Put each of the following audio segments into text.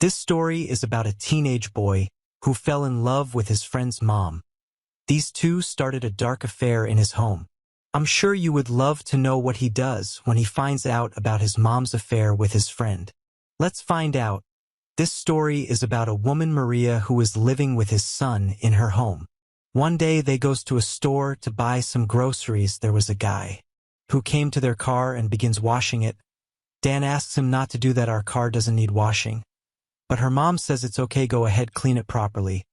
This story is about a teenage boy who fell in love with his friend's mom. These two started a dark affair in his home. I'm sure you would love to know what he does when he finds out about his mom's affair with his friend. Let's find out. This story is about a woman, Maria, who is living with his son in her home. One day they goes to a store to buy some groceries. There was a guy who came to their car and begins washing it. Dan asks him not to do that, our car doesn't need washing. But her mom says it's okay, go ahead, clean it properly.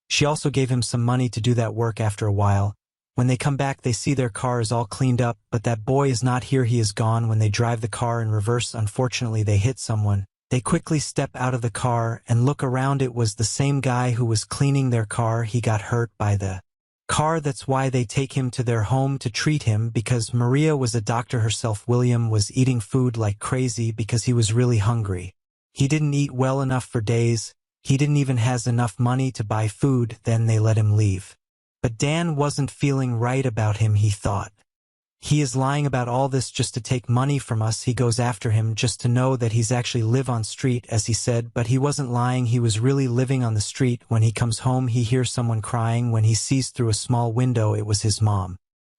She also gave him some money to do that work. After a while, when they come back, they see their car is all cleaned up, but that boy is not here, he is gone. When they drive the car in reverse, unfortunately they hit someone. They quickly step out of the car and look around. It was the same guy who was cleaning their car. He got hurt by the car. That's why they take him to their home to treat him, because Maria was a doctor herself. William was eating food like crazy because he was really hungry. He didn't eat well enough for days. He didn't even has enough money to buy food. Then they let him leave. But Dan wasn't feeling right about him. He thought, he is lying about all this just to take money from us. He goes after him just to know that he's actually live on street, as he said, but he wasn't lying. He was really living on the street. When he comes home, he hears someone crying. When he sees through a small window, it was his mom.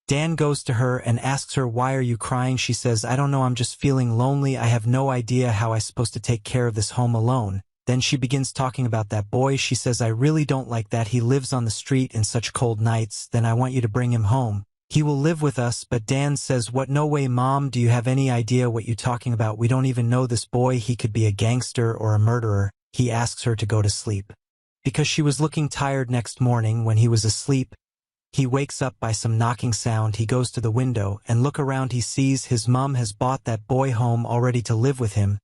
Dan goes to her and asks her, why are you crying? She says, I don't know, I'm just feeling lonely. I have no idea how I'm supposed to take care of this home alone. Then she begins talking about that boy. She says, I really don't like that. He lives on the street in such cold nights. Then I want you to bring him home. He will live with us. But Dan says, what? No way, Mom. Do you have any idea what you're talking about? We don't even know this boy. He could be a gangster or a murderer. He asks her to go to sleep because she was looking tired. Next morning, when he was asleep, he wakes up by some knocking sound. He goes to the window and look around. He sees his mom has bought that boy home already to live with him.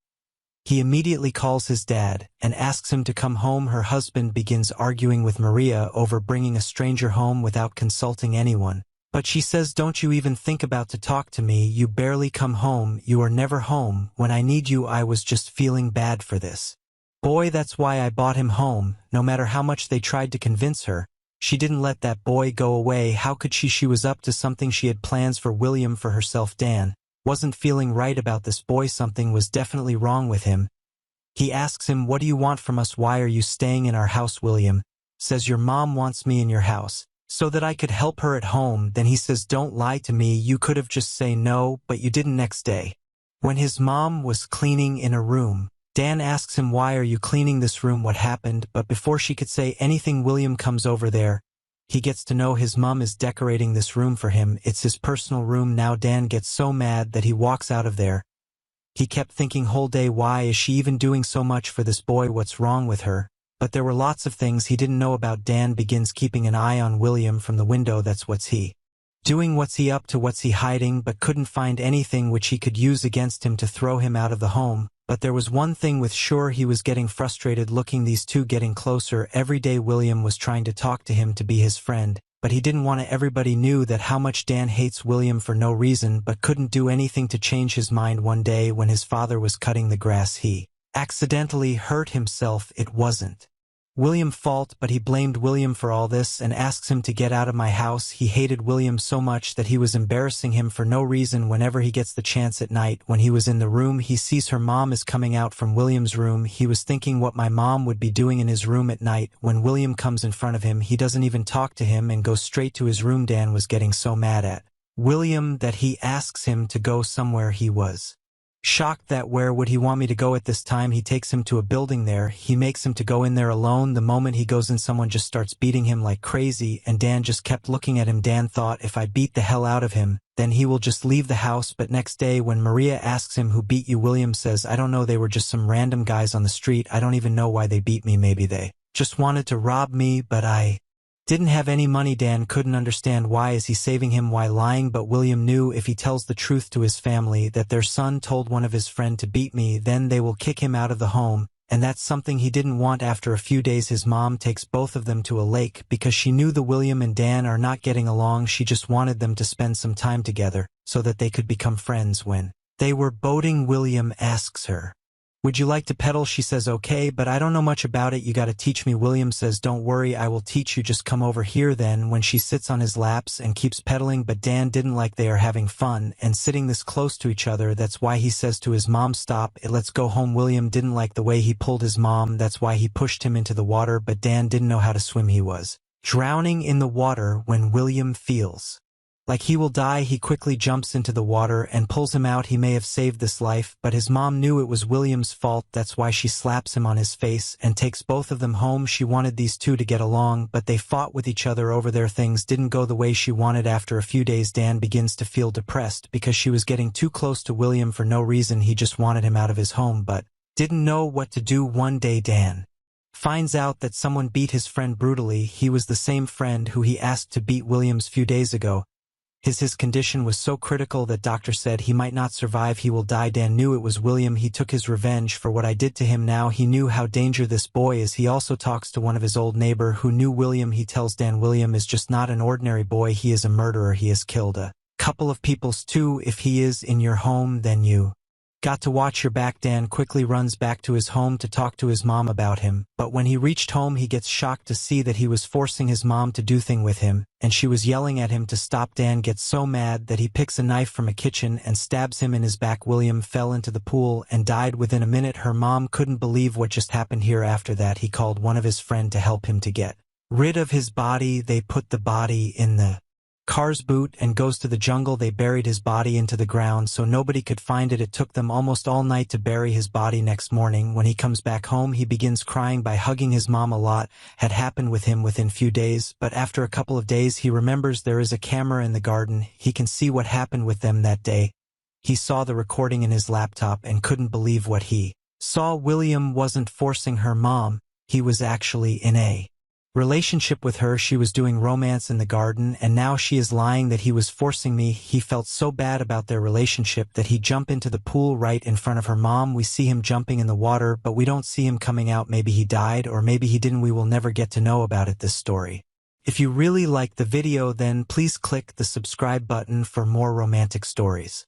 He immediately calls his dad and asks him to come home. Her husband begins arguing with Maria over bringing a stranger home without consulting anyone. But she says, don't you even think about to talk to me. You barely come home. You are never home. When I need you, I was just feeling bad for this boy. That's why I bought him home. No matter how much they tried to convince her, she didn't let that boy go away. How could she? She was up to something. She had plans for William, for herself. Dan wasn't feeling right about this boy. Something was definitely wrong with him. He asks him, what do you want from us? Why are you staying in our house? William says, your mom wants me in your house so that I could help her at home. Then he says, don't lie to me. You could have just say no, but you didn't. Next day, when his mom was cleaning in a room, Dan asks him, why are you cleaning this room? What happened? But before she could say anything, William comes over there. He gets to know his mom is decorating this room for him. It's his personal room now. Dan gets so mad that he walks out of there. He kept thinking whole day, why is she even doing so much for this boy? What's wrong with her? But there were lots of things he didn't know about. Dan begins keeping an eye on William from the window. That's what's he doing? What's he up to? What's he hiding? But couldn't find anything which he could use against him to throw him out of the home. But there was one thing with sure. He was getting frustrated looking these two getting closer. Every day William was trying to talk to him to be his friend, but he didn't want to. Everybody knew that how much Dan hates William for no reason, but couldn't do anything to change his mind. One day when his father was cutting the grass, he accidentally hurt himself. It wasn't William's fault, but he blamed William for all this and asks him to get out of my house. He hated William so much that he was embarrassing him for no reason. Whenever he gets the chance at night, when he was in the room, he sees her mom is coming out from William's room. He was thinking what my mom would be doing in his room at night. When William comes in front of him, he doesn't even talk to him and goes straight to his room. Dan was getting so mad at William that he asks him to go somewhere. He was shocked that where would he want me to go at this time? He takes him to a building there. He makes him to go in there alone. The moment he goes in, someone just starts beating him like crazy, and Dan just kept looking at him. Dan thought, if I beat the hell out of him, then he will just leave the house. But next day when Maria asks him, who beat you? William says, I don't know, they were just some random guys on the street. I don't even know why they beat me. Maybe they just wanted to rob me, but I didn't have any money. Dan couldn't understand why is he saving him, why lying, but William knew if he tells the truth to his family that their son told one of his friend to beat me, then they will kick him out of the home, and that's something he didn't want. After a few days his mom takes both of them to a lake because she knew the William and Dan are not getting along. She just wanted them to spend some time together so that they could become friends. When they were boating, William asks her, Would you like to pedal? She says okay, but I don't know much about it, you gotta teach me. William says don't worry, I will teach you, just come over here then. When she sits on his laps and keeps pedaling, but Dan didn't like they are having fun and sitting this close to each other. That's why he says to his mom, stop it, let's go home. William didn't like the way he pulled his mom, that's why he pushed him into the water, but Dan didn't know how to swim. He was drowning in the water. When William feels like he will die, he quickly jumps into the water and pulls him out. He may have saved this life, but his mom knew it was William's fault. That's why she slaps him on his face and takes both of them home. She wanted these two to get along, but they fought with each other over their things. Didn't go the way she wanted. After a few days, Dan begins to feel depressed because she was getting too close to William for no reason. He just wanted him out of his home, but didn't know what to do. One day, Dan finds out that someone beat his friend brutally. He was the same friend who he asked to beat William's few days ago. His condition was so critical that doctor said he might not survive, he will die. Dan knew it was William. He took his revenge for what I did to him. Now he knew how dangerous this boy is. He also talks to one of his old neighbor who knew William. He tells Dan William is just not an ordinary boy, he is a murderer. He has killed a couple of peoples too. If he is in your home, then you got to watch your back. Dan quickly runs back to his home to talk to his mom about him, but when he reached home he gets shocked to see that he was forcing his mom to do thing with him, and she was yelling at him to stop. Dan gets so mad that he picks a knife from a kitchen and stabs him in his back. William fell into the pool and died within a minute. Her mom couldn't believe what just happened here. After that he called one of his friend to help him to get rid of his body. They put the body in the car's boot and goes to the jungle. They buried his body into the ground so nobody could find it. It took them almost all night to bury his body. Next morning when he comes back home he begins crying by hugging his mom. A lot had happened with him within few days, but after a couple of days he remembers there is a camera in the garden. He can see what happened with them that day. He saw the recording in his laptop and couldn't believe what he saw. William wasn't forcing her mom, he was actually in a relationship with her. She was doing romance in the garden, and now she is lying that he was forcing me. He felt so bad about their relationship that he jumped into the pool right in front of her mom. We see him jumping in the water, but we don't see him coming out. Maybe he died, or maybe he didn't. We will never get to know about it. This story. If you really liked the video, then please click the subscribe button for more romantic stories.